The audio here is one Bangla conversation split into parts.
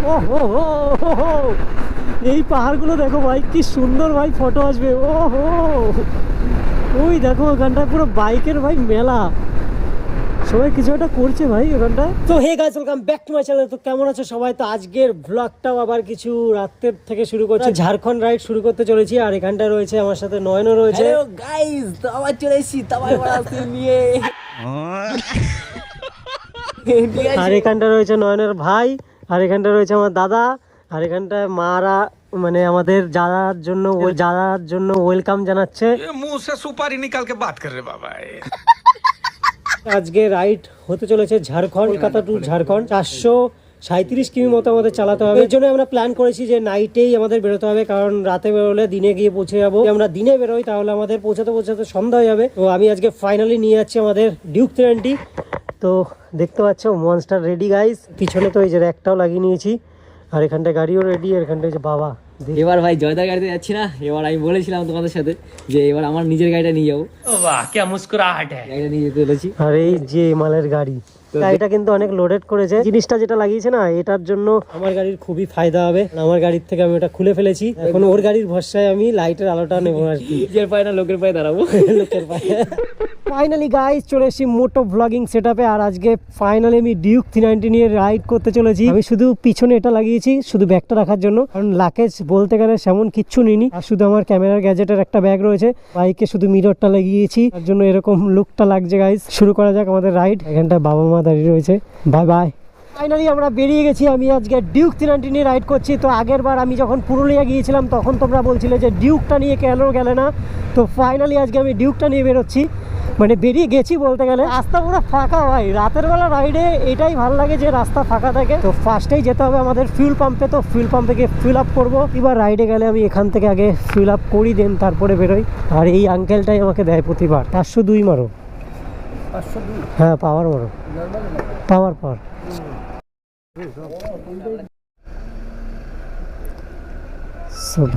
ও হো হো হো, এই পাহাড়গুলো দেখো ভাই, কি সুন্দর ভাই ফটো আসবে। ও হো, ওই দেখো ওখানটা পুরো বাইকের ভাই মেলা, সবাই কিছু একটা করছে ভাই ওখানটায়। তো hey guys, welcome back to my channel. তো কেমন আছো সবাই? তো আজকের ব্লগটাও আবার কিছু রাতের থেকে শুরু করছি, ঝাড়খণ্ড রাইড শুরু করতে চলেছি। আর এখানটা রয়েছে আমার সাথে নয়নও রয়েছে। হ্যালো গাইস, তো আবার চলে এসেছি তামাই বাড়াতে নিয়ে। আর এখানটা রয়েছে নয়নের ভাই, আর এখানটা রয়েছে আমার দাদা, আর এখানটায় মারা মানে আমাদের যারার জন্য ওয়েলকাম জানাচ্ছে। मुंह से सुपारी निकाल के बात कर रहे बाबा। আজকে রাইড হতে চলেছে ঝাড়খণ্ড, কলকাতা টু ঝাড়খণ্ড। 437 কিমি মতো আমাদের চালাতে হবে। এর জন্য আমরা প্ল্যান করেছি যে নাইটেই আমাদের বেরোতে হবে, কারণ রাতে বেরোলে দিনে গিয়ে পৌঁছে যাবো। আমরা দিনে বেরোই তাহলে আমাদের পৌঁছাতে পৌঁছাতে সন্ধ্যা হয়ে যাবে। তো আমি আজকে ফাইনালি নিয়ে যাচ্ছি আমাদের ডিউক 390। তো দেখতে পাচ্ছ মনস্টার রেডি গাইস, পিছনে তো এই যে র্যাকটাও লাগিয়ে নিয়েছি, আর এখানটায় গাড়িও রেডি। আর এখানটায় যে বাবা, এবার ভাই জয়দার গাড়িতে যাচ্ছি না, এবার আমি বলেছিলাম তোমাদের সাথে যে এবার আমার নিজের গাড়িটা নিয়ে যাবো। वाह क्या मुस्कुराहट है। গাড়িটা নিয়ে যেতে বলেছি। আর এই যে মালের গাড়ি, গাড়িটা কিন্তু অনেক লোডেড করেছে। জিনিসটা যেটা লাগিয়েছে না, এটার জন্য আমার গাড়ির খুবই ফায়দা হবে। আমার গাড়ির থেকে আমি ওটা খুলে ফেলেছি, এখন ওর গাড়ির ভরসায় আমি লাইটের আলোটা নেবো আর কি। নিজের পায়ে না লোকের পায়ে দাঁড়াবো। লোকের পায়ে। ফাইনালি গাইস চলে এসেছি মোটো ব্লগিং সেটআপে। আর আজকে ফাইনালি আমি ডিউক 390 নিয়ে রাইড করতে চলেছি। আমি শুধু পিছনে এটা লাগিয়েছি শুধু ব্যাগটা রাখার জন্য, কারণ লাগেজ বলতে গেলে সেমন কিচ্ছু নিইনি। আর শুধু আমার ক্যামেরার গ্যাজেটের একটা ব্যাগ রয়েছে। বাইকে শুধু মিররটা লাগিয়েছি, তার জন্য এরকম লুকটা লাগছে গাইস। শুরু করা যাক আমাদের রাইড। এখানটা বাবা মা দাঁড়িয়ে রয়েছে, বাই বাই। ফাইনালি আমরা বেরিয়ে গেছি। আমি আজকে ডিউক 390 নিয়ে রাইড করছি। তো আগের বার আমি যখন পুরুলিয়া গিয়েছিলাম তখন তোমরা বলছিলে যে ডিউকটা নিয়ে কেন গেলে না। তো ফাইনালি আজকে আমি ডিউকটা নিয়ে বেরোচ্ছি, মানে বেরিয়ে গেছি বলতে গেলে। রাস্তা পুরো ফাঁকা ভাই, রাতের বেলা রাইডে এটাই ভালো লাগে যে রাস্তা ফাঁকা থাকে। তো ফার্স্টেই যেতে হবে আমাদের ফিউল পাম্পে। তো ফিউল পাম্পে গিয়ে ফিল আপ করবো। এবার রাইডে গেলে আমি এখান থেকে আগে ফিল আপ করি, দেন তারপরে বেরোই। আর এই আঙ্কেলটাই আমাকে দেয় প্রতিবার। 502 মারো। 502? হ্যাঁ, পাওয়ার মারো, পাওয়ার পাওয়ার।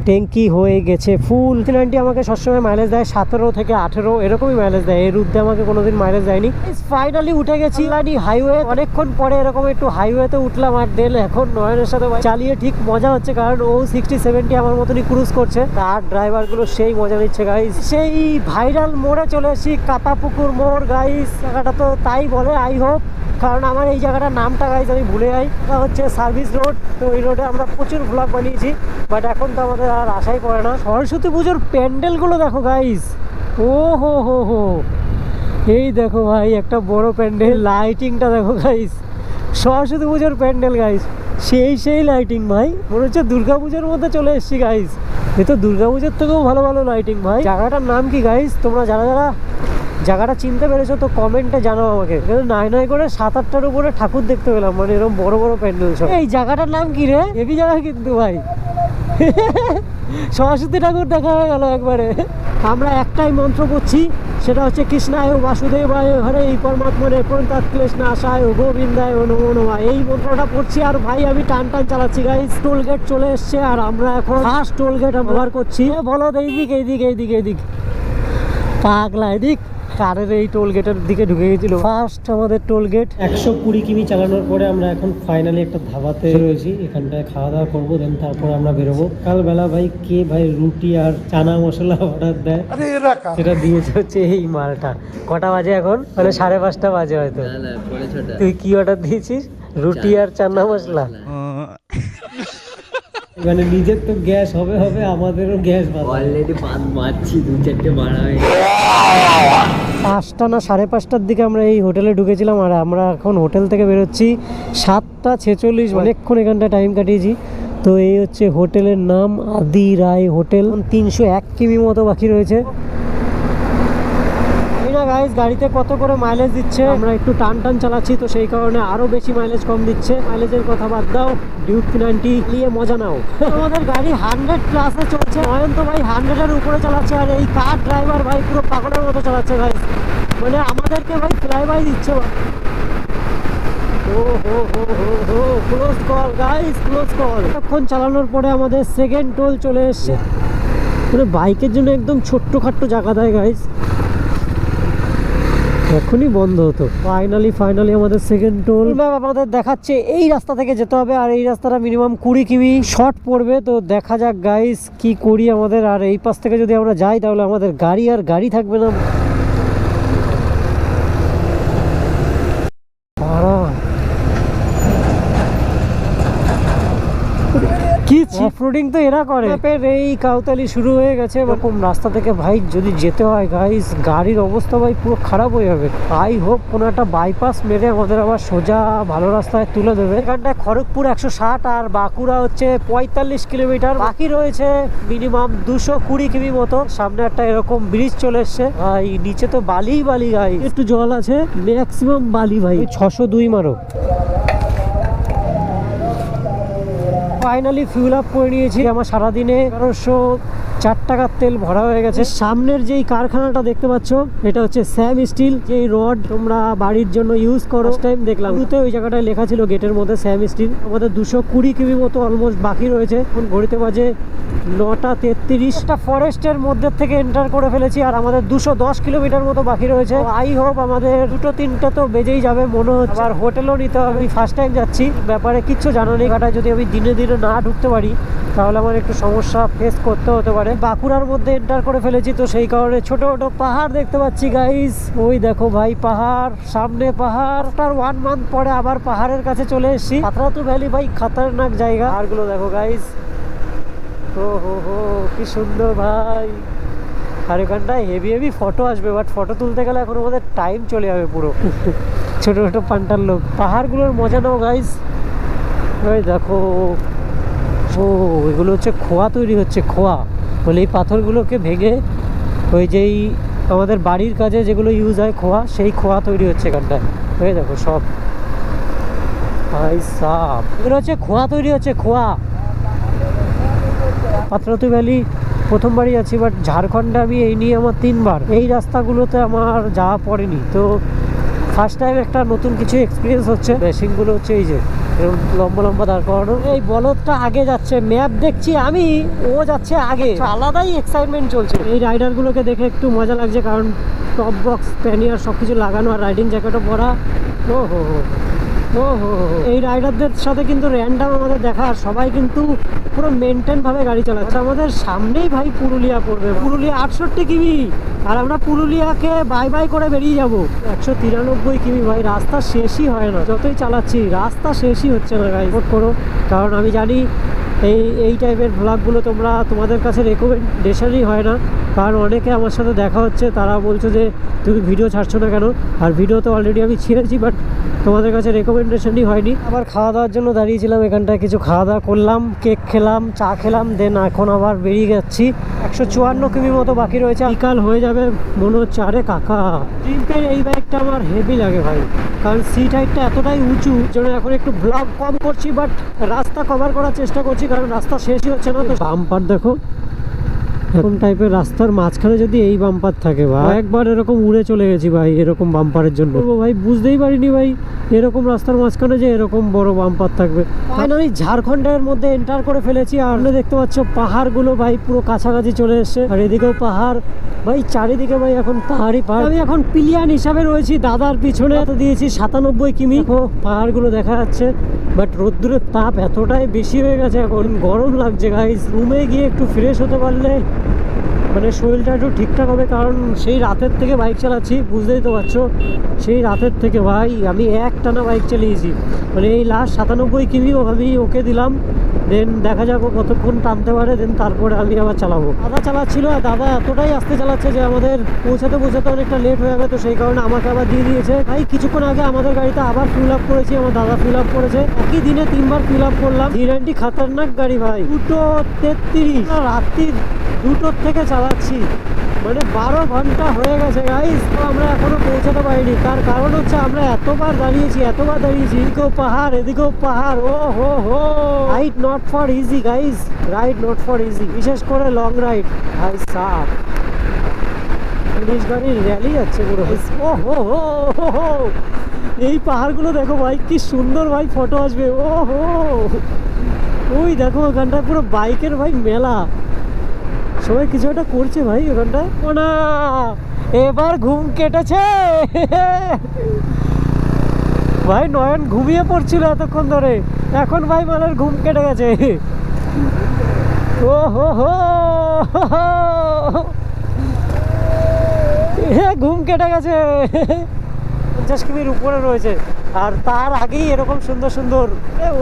ট্যাঙ্কি হয়ে গেছে ফুল। 390 আমাকে সবসময় মাইলেজ দেয় 17 থেকে 18 এরকমই মাইলেজ দেয়, এর ঊর্ধ্বে আমাকে কোনোদিন মাইলেজ দেয়নি। ফাইনালি উঠে গেছি হাইওয়ে। অনেকক্ষণ পরে এরকম একটু হাইওয়েতে উঠলাম। আর দেন এখন নয়নের সাথে চালিয়ে ঠিক মজা হচ্ছে, কারণ ও 60-70 আমার মতনই ক্রুজ করছে। তার ড্রাইভারগুলো সেই মজা নিচ্ছে গাইস। সেই ভাইরাল মোড়ে চলে এসেছি, কাতাপুকুর মোড় গাইস। জায়গাটা তো তাই বলে, আই হোপ, কারণ আমার এই জায়গাটার নামটা গাইস আমি ভুলে যাই। হচ্ছে সার্ভিস রোড। তো এই রোডে আমরা প্রচুর ব্লগ বানিয়েছি, বাট এখন তো আমাদের আর আশাই পড়ে না। সরস্বতী পুজোর প্যান্ডেলগুলো দেখো গাইস। ও হো হো হো, এই দেখো ভাই একটা বড় প্যান্ডেল। লাইটিংটা দেখো গাইস, সরস্বতী পুজোর প্যান্ডেল গাইস। সেই লাইটিং ভাই, মনে হচ্ছে দুর্গা পুজোর মধ্যে চলে এসেছি গাইস। এ তো দুর্গা পুজোর থেকেও ভালো ভালো লাইটিং ভাই। জায়গাটার নাম কি গাইস? তোমরা যারা জায়গাটা চিনতে পেরেছো তো কমেন্টে জানাও আমাকে। নাই করে 7-8টার উপরে ঠাকুর দেখতে পেলাম, মানে এরকম বড় বড় প্যান্ডেল সব। এই জায়গাটার নাম কি রে? হেভি জায়গা কিন্তু ভাই। সরস্বতী ঠাকুর দেখা হয়ে গেল একবারে। আমরা একটাই মন্ত্র করছি, সেটা হচ্ছে কৃষ্ণায় বাসুদেবায় হরে এই পরমাত্মনে পরন্তাৎ ক্লেশনাশায় গোবিন্দায় নমো নমঃ। এই মন্ত্রটা পড়ছি। আর ভাই আমি টান চালাচ্ছি গাইস। টোল গেট চলে এসছে, আর আমরা এখন ফার্স্ট টোল গেট ব্যবহার করছি। বলো এইদিক পাগলা, এদিক কারের এই টোল গেটের দিকে ঢুকে গেছিল। ফার্স্ট আমাদের টোল গেট। 120 কিমি চালানোর পরে আমরা এখন ফাইনালি একটা ধাবাতে রয়েছি, এখানটায় খাওয়া দাওয়া করবো, দেন তারপরে আমরা বেরোবো। কালবেলা ভাই কে ভাই রুটি আর চানা মশলা অর্ডার দেয়, সেটা দিয়েছে হচ্ছে এই মালটা। কটা বাজে এখন? মানে 5:30 বাজে হয়তো। তুই কি অর্ডার দিয়েছিস? রুটি আর চানা মশলা। মানে নিজের তো গ্যাস হবে, আমাদেরও গ্যাস অলরেডি মারছি, 2-4টে মারা হয়ে 5টা না 5:30টার দিকে আমরা এই হোটেলে ঢুকেছিলাম। আর আমরা এখন হোটেল থেকে বেরোচ্ছি 7:46। অনেকক্ষণ এখানটায় টাইম কাটিয়েছি। তো এই হচ্ছে হোটেলের নাম আদি রায় হোটেল। 301 কিমি মতো বাকি রয়েছে। গাইস গাড়িতে কত করে মাইলেজ দিচ্ছে, আমরা একটু টান চালাচ্ছি তো সেই কারণে আরো বেশি মাইলেজ কম দিচ্ছে। মাইলেজের কথা বাদ দাও, ডিউক 390 নিয়ে মজা নাও। আমাদের গাড়ি 100+ চলছে। নয়ন তো ভাই 100-এর উপরে চালাচ্ছে, আর এই কার ড্রাইভার ভাই পুরো পাগলের মতো চালাচ্ছে গাইস। মানে আমাদেরকে ভাই ফ্লাইবাই দিচ্ছে। Close call guys, close call. এখন চালানোর পরে আমাদের সেকেন্ড টোল চলে এসছে। মানে বাইকের জন্য একদম ছোট্টখাট্টো জায়গা দেয় গাইস। এখনই বন্ধ হতো। ফাইনালি আমাদের সেকেন্ড টোল ম্যাপ আমাদের দেখাচ্ছে এই রাস্তা থেকে যেতে হবে, আর এই রাস্তাটা মিনিমাম 20 কিমি শর্ট পড়বে। তো দেখা যাক গাইস কি করি আমাদের। আর এই পাশ থেকে যদি আমরা যাই তাহলে আমাদের গাড়ি থাকবে না। কি অফরোডিং তো এরা করে। ম্যাপের এই কাউতালি শুরু হয়ে গেছে। এরকম রাস্তা থেকে ভাই যদি যেতে হয় গাইস, গাড়ির অবস্থা ভাই পুরো খারাপ হয়ে যাবে। আই হোপ কোনো একটা বাইপাস মেরে আমাদের আবার সোজা ভালো রাস্তায় তুলে দেবে। এখানটায় খড়গপুর 160 আর বাঁকুড়া হচ্ছে 45 কিলোমিটার। বাকি রয়েছে মিনিমাম 220 কিমি মতো। সামনে একটা এরকম ব্রিজ চলে এসছে ভাই, নিচে তো বালি গাই, একটু জল আছে, ম্যাক্সিমাম বালি ভাই। 602 মারো। ফাইনালি ফিউল আপ করে নিয়েছি। আমার সারাদিনে 1104 টাকার তেল ভরা হয়ে গেছে। সামনের যেই কারখানাটা দেখতে পাচ্ছ এটা হচ্ছে স্যাম স্টিল। যেই রড তোমরা বাড়ির জন্য ইউজ করো, টাইম দেখলাম শুরুতে ওই জায়গাটায় লেখা ছিল গেটের মধ্যে স্যাম স্টিল। আমাদের 220 কিমি মতো অলমোস্ট বাকি রয়েছে। এখন ঘড়িতে বাজে 9:33। ফরেস্টের মধ্যে থেকে এন্টার করে ফেলেছি আর আমাদের 210 কিলোমিটার মতো বাকি রয়েছে। আই হোপ আমাদের 2-3টা তো বেজেই যাবে মনে হচ্ছে। আবার হোটেলও নিতে হবে। আমি ফার্স্ট টাইম যাচ্ছি, ব্যাপারে কিচ্ছু জানো নেই। গাটায় যদি আমি দিনে না ঢুকতে পারি তাহলে আমার একটু সমস্যা ফেস করতে হতে পারে। বাঁকুড়ার মধ্যে এন্টার করে ফেলেছি, তো সেই কারণে ছোট ছোট পাহাড় দেখতে পাচ্ছি গাইস। ওই দেখো ভাই পাহাড়, সামনে পাহাড়। আফটার 1 মান্থ পরে আবার পাহাড়ের কাছে চলে এসেছি। পাথরাতু ভ্যালি ভাই খতরনাক জায়গা। পাহাড়গুলো দেখো গাইস, ও হো কি সুন্দর ভাই। আর এখানটায় হেভি ফটো আসবে, বাট ফটো তুলতে গেলে এখন আমাদের টাইম চলে যাবে পুরো। ছোট ছোট পান্টার লোক। পাহাড়গুলোর মজা নাও গাইস। ওই দেখো, ও এগুলো হচ্ছে খোয়া তৈরি হচ্ছে। খোয়া বলে এই পাথরগুলোকে ভেঙে ওই যেই আমাদের বাড়ির কাজে যেগুলো ইউজ হয় খোয়া, সেই খোয়া তৈরি হচ্ছে এখানটায়। ওই দেখো সব ভাই সাপ, এগুলো হচ্ছে খোয়া তৈরি হচ্ছে। খোয়া পাথরাতু ভ্যালি প্রথমবারই আছি, বাট ঝাড়খণ্ডে আমি এই নিয়ে আমার 3বার। এই রাস্তাগুলোতে আমার যাওয়া পড়েনি, তো ফার্স্ট টাইম একটা নতুন কিছু এক্সপিরিয়েন্স হচ্ছে। মেশিনগুলো হচ্ছে এই যে এরকম লম্বা দাঁড় করানো। এই বলদটা আগে যাচ্ছে, ম্যাপ দেখছি আমি, ও যাচ্ছে আগে। আলাদাই এক্সাইটমেন্ট চলছে। এই রাইডারগুলোকে দেখে একটু মজা লাগছে, কারণ টপ বক্স প্যানিয়ার সব কিছু লাগানো আর রাইডিং জ্যাকেটও পরা। ও হো এই রাইডারদের সাথে কিন্তু র্যান্ডাম আমাদের দেখা, আর সবাই কিন্তু পুরো মেনটেন ভাবে গাড়ি চালাচ্ছে। আমাদের সামনেই ভাই পুরুলিয়া পড়বে। পুরুলিয়া 68 কিমি, আর আমরা পুরুলিয়াকে বাই করে বেরিয়ে যাব। 193 কিমি ভাই, রাস্তা শেষই হয় না। যতই চালাচ্ছি রাস্তা শেষই হচ্ছে না গাড়ি। সাপোর্ট করো, কারণ আমি জানি এই টাইপের ভ্লগগুলো তোমাদের কাছে রেকমেন্ডেশনই হয় না। কারণ অনেকে আমার সাথে দেখা হচ্ছে, তারা বলছে যে তুমি ভিডিও ছাড়ছো না কেন। আর ভিডিও তো অলরেডি আমি ছেড়েছি, বাট তোমাদের কাছে রেকমেন্ডেশনই হয়নি। আবার খাওয়া দাওয়ার জন্য দাঁড়িয়েছিলাম এখানটায়, কিছু খাওয়া দাওয়া করলাম, কেক খেলাম, চা খেলাম, দেন এখন আবার বেরিয়ে যাচ্ছি। 154 কিমি মতো বাকি রয়েছে, বিকাল হয়ে যাবে মনে হচ্ছে। আরে কাকা, ট্রিপের এই বাইকটা আমার হেভি লাগে ভাই, কারণ সিট হাইটটা এতটাই উঁচু জন্য এখন একটু ব্লগ কম করছি, বাট রাস্তা কভার করার চেষ্টা করছি, কারণ রাস্তা শেষই হচ্ছে না। তো বাম্পার দেখো, এরকম টাইপের রাস্তার মাঝখানে যদি এই বাম্পার থাকে ভাই, একবার এরকম উড়ে চলে গেছি ভাই এরকম বাম্পারের জন্য। ভাই বুঝতেই পারিনি ভাই এরকম রাস্তার মাঝখানে যে এরকম বড় বাম্পার থাকবে। ফাইনালি ঝাড়খণ্ডের মধ্যে এন্টার করে ফেলেছি, আর দেখতে পাচ্ছ পাহাড়গুলো ভাই পুরো কাছাকাছি চলে এসছে। আর এদিকেও পাহাড় ভাই, চারিদিকে ভাই এখন পাহাড়ই পাহাড়। আমি এখন পিলিয়ান হিসাবে রয়েছি দাদার পিছনে। তো দিয়েছি 97 কিমি। পাহাড়গুলো দেখা যাচ্ছে, বাট রোদ্দুরের তাপ এতটাই বেশি হয়ে গেছে, এখন গরম লাগছে গাইস। রুমে গিয়ে একটু ফ্রেশ হতে পারলে মানে শরীরটা একটু ঠিকঠাক হবে, কারণ সেই রাতের থেকে বাইক চালাচ্ছি, বুঝতেই তো পারছো। সেই রাতের থেকে ভাই আমি একটানা বাইক চালিয়েছি, মানে এই লাস্ট 97 কিমিও আমি ওকে দিলাম। দেন দেখা যাক কতক্ষণ টানতে পারে, দেন তারপরে আমি আবার চালাবো। দাদা চালাচ্ছিল, আর দাদা এতটাই আস্তে চালাচ্ছে যে আমাদের পৌঁছাতে অনেকটা লেট হয়ে যাবে। তো সেই কারণে আমাকে আবার দিয়ে দিয়েছে। ভাই কিছুক্ষণ আগে আমাদের গাড়িতে আবার ফিল আপ করেছি, আমার দাদা ফিল আপ করেছে। একই দিনে 3বার ফিল আপ করলাম। ধীরানটি খতরনাক গাড়ি ভাই, 2:33 রাত্রি 2টোর থেকে চালাচ্ছি, মানে 12 ঘন্টা হয়ে গেছে গাইস। তো আমরা এখনো পৌঁছাতে পারিনি, তার কারণ হচ্ছে আমরা এতবার দাঁড়িয়েছি। এদিকেও পাহাড়, এদিকেও পাহাড়। ও হো ride not for easy guys, ride not for easy, বিশেষ করে লং রাইড ভাই সাপ। পুলিশ গাড়ির র্যালি যাচ্ছে পুরো। ও হো এই পাহাড়গুলো দেখো ভাই, কি সুন্দর ভাই ফটো আসবে। ও হো ওই দেখো ওখানটায় পুরো বাইকের ভাই মেলা, সবাই কিছু একটা করছে ভাই ওখানটায়। ও না, এবার ঘুম কেটেছে ভাই। নয়ন ঘুমিয়ে পড়ছিল এতক্ষণ ধরে, এখন ভাই মালের ঘুম কেটে গেছে। ও হো হো, ঘুম কেটে গেছে। 50 কিমির উপরে রয়েছে, আর তার আগেই এরকম সুন্দর সুন্দর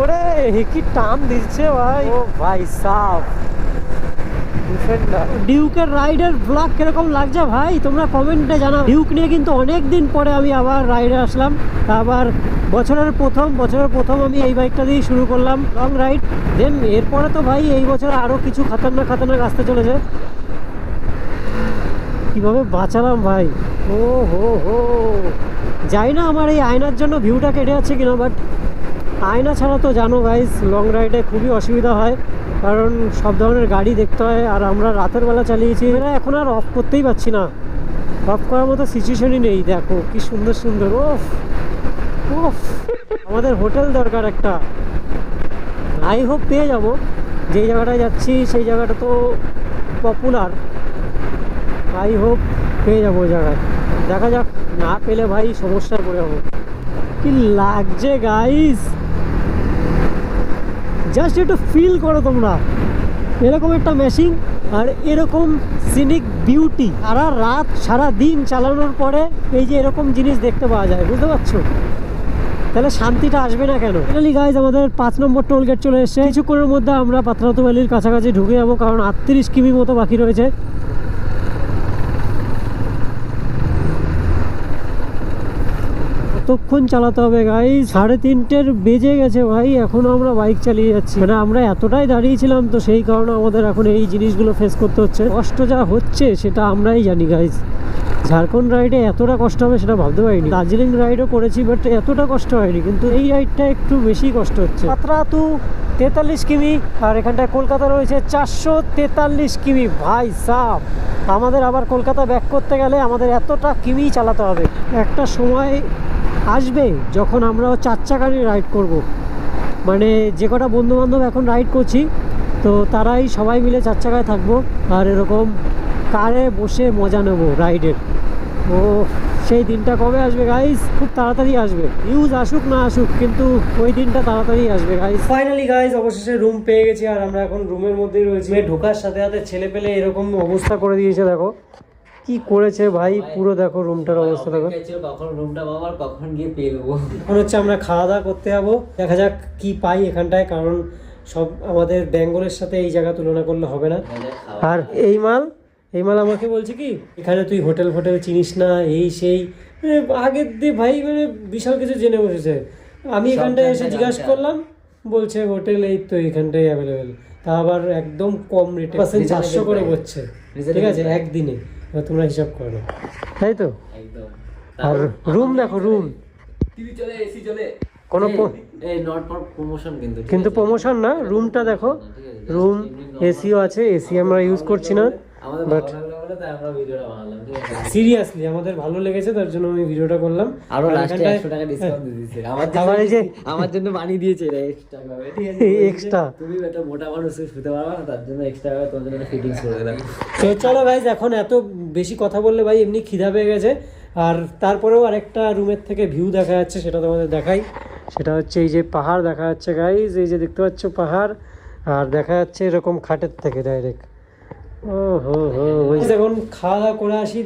ওরে কি টান দিচ্ছে ভাই। ও ভাই সাফ ডিউকের রাইডের ব্লগ কিরকম লাগছে ভাই তোমরা কমেন্টে জানাও। ডিউক নিয়ে কিন্তু অনেক দিন পরে আমি আবার রাইডে আসলাম, আবার বছরের প্রথম আমি এই বাইকটা দিয়েই শুরু করলাম লং রাইড। দেন এরপরে তো ভাই এই বছর আরো কিছু খাতারনাক আসতে চলেছে। কিভাবে বাঁচালাম ভাই। ও হো হো, যাই না আমার এই আয়নার জন্য ভিউটা কেটে যাচ্ছে কিনা, বাট আয়না ছাড়া তো জানো গাইস লং রাইডে খুবই অসুবিধা হয়, কারণ সব ধরনের গাড়ি দেখতে হয়। আর আমরা রাতের বেলা চালিয়েছি, এখন আর অফ করতেই পারছি না, অফ করার মতো সিচুয়েশনই নেই। দেখো কি সুন্দর সুন্দর। ওফ ওফ, আমাদের হোটেল দরকার একটা। আই হোপ পেয়ে যাব। যেই জায়গাটায় যাচ্ছি সেই জায়গাটা তো পপুলার, আই হোপ পেয়ে যাবো ওই জায়গায়। দেখা যাক, না পেলে ভাই সমস্যায় পড়ে যাবো। কি লাগছে গাইস, জাস্ট একটু ফিল করো তোমরা এরকম একটা মেশিন আর এরকম সিনিক বিউটি। সারা রাত সারা দিন চালানোর পরে এই যে এরকম জিনিস দেখতে পাওয়া যায়, বুঝতে পারছো? তাহলে শান্তিটা আসবে না কেন? ফাইনালি গাইজ আমাদের 5 নম্বর টোল গেট চলে এসেছে। কিছুক্ষণের মধ্যে আমরা পাত্রাতু ভ্যালির কাছাকাছি ঢুকে যাবো, কারণ 38 কিমি মতো বাকি রয়েছে। কতক্ষণ চালাতে হবে গাইজ? 3:30 বেজে গেছে ভাই, এখনো আমরা বাইক চালিয়ে যাচ্ছি। মানে আমরা এতটাই দাঁড়িয়েছিলাম, তো সেই কারণে আমাদের এখন এই জিনিসগুলো ফেস করতে হচ্ছে। কষ্ট যা হচ্ছে সেটা আমরাই জানি গাইজ। ঝাড়খণ্ড রাইডে এতটা কষ্ট হবে সেটা ভাবতে পারিনি। দার্জিলিং রাইডও করেছি, বাট এতটা কষ্ট হয়নি, কিন্তু এই রাইডটা একটু বেশি কষ্ট হচ্ছে। পাত্রাতু 43 কিমি, আর এখানটায় কলকাতা রয়েছে 443 কিমি। ভাই সাব, আমাদের আবার কলকাতা ব্যাক করতে গেলে আমাদের এতটা কিমি চালাতে হবে। একটা সময় আসবে যখন আমরাও 4 চাকা নিয়ে রাইড করব। মানে যে কটা বন্ধু বান্ধব এখন রাইড করছি, তো তারাই সবাই মিলে 4 চাকায় থাকবো, আর এরকম কারে বসে মজা নেবো রাইডের। ও সেই দিনটা কবে আসবে গাইস? খুব তাড়াতাড়ি আসবে। নিউজ আসুক না আসুক, কিন্তু ওই দিনটা তাড়াতাড়ি আসবে গাইস। ফাইনালি গাইস অবশেষে রুম পেয়ে গেছি, আর আমরা এখন রুমের মধ্যেই রয়েছি। ঢোকার সাথে সাথে ছেলে পেলে এরকম অবস্থা করে দিয়েছে, দেখো কি করেছে ভাই। পুরো দেখো রুমটার অবস্থা দেখো। কখন রুমটা পাবো, কখন গিয়ে পেয়ে নেবো। এখন হচ্ছে আমরা খাওয়া দাওয়া করতে যাবো, দেখা যাক কি পাই এখানটায়, কারণ সব আমাদের বেঙ্গলের সাথে এই জায়গা তুলনা করলে হবে না। আর এই মাল আমাকে বলছে কি এখানে তুই হোটেল চিনিস না, এই সেই আগের দিয়ে ভাই মানে বিশাল কিছু জেনে বসেছে। আমি এখানটায় এসে জিজ্ঞাসা করলাম, বলছে হোটেল এই তো এখানটায় অ্যাভেলেবেল, তা আবার একদম কম রেটে 400 করে বলছে। ঠিক আছে, একদিনে তোমরা হিসাব করো, তাই তো? আর রুম দেখো, রুম টিভি চলে, এসি চলে, কোনো এই নট ফর প্রমোশন কিন্তু প্রমোশন না। রুমটা দেখো, রুম এসিও আছে, এসি আমরা ইউজ করছি না, বাট সিরিয়াসলি আমাদের ভালো লেগেছে, তার জন্য আমি ভিডিওটা করলাম। আরো লাস্টে 100 টাকা ডিসকাউন্ট দিয়ে দিয়েছে আমার জন্য বানিয়ে দিয়েছে এটা এক্সট্রা ভাবে। ঠিক আছে, এক্সট্রা তুমি একটা মোটা মানুষ শুতে পারবে না, তার জন্য এক্সট্রা ভাবে তোমার জন্য ফিটিংস করে দিলাম। তো চলো গাইজ, এখন এত বেশি কথা বললে ভাই এমনি খিদা পেয়ে গেছে। আর তারপরেও আরেকটা রুমের থেকে ভিউ দেখা যাচ্ছে, সেটা তোমাদের দেখাই। সেটা হচ্ছে এই যে পাহাড় দেখা যাচ্ছে গাইজ, এই যে দেখতে পাচ্ছ পাহাড়, আর দেখা যাচ্ছে এরকম খাটের থেকে ডাইরেক্ট। ও হো হো, এখন খাওয়া দাওয়া করে আসি।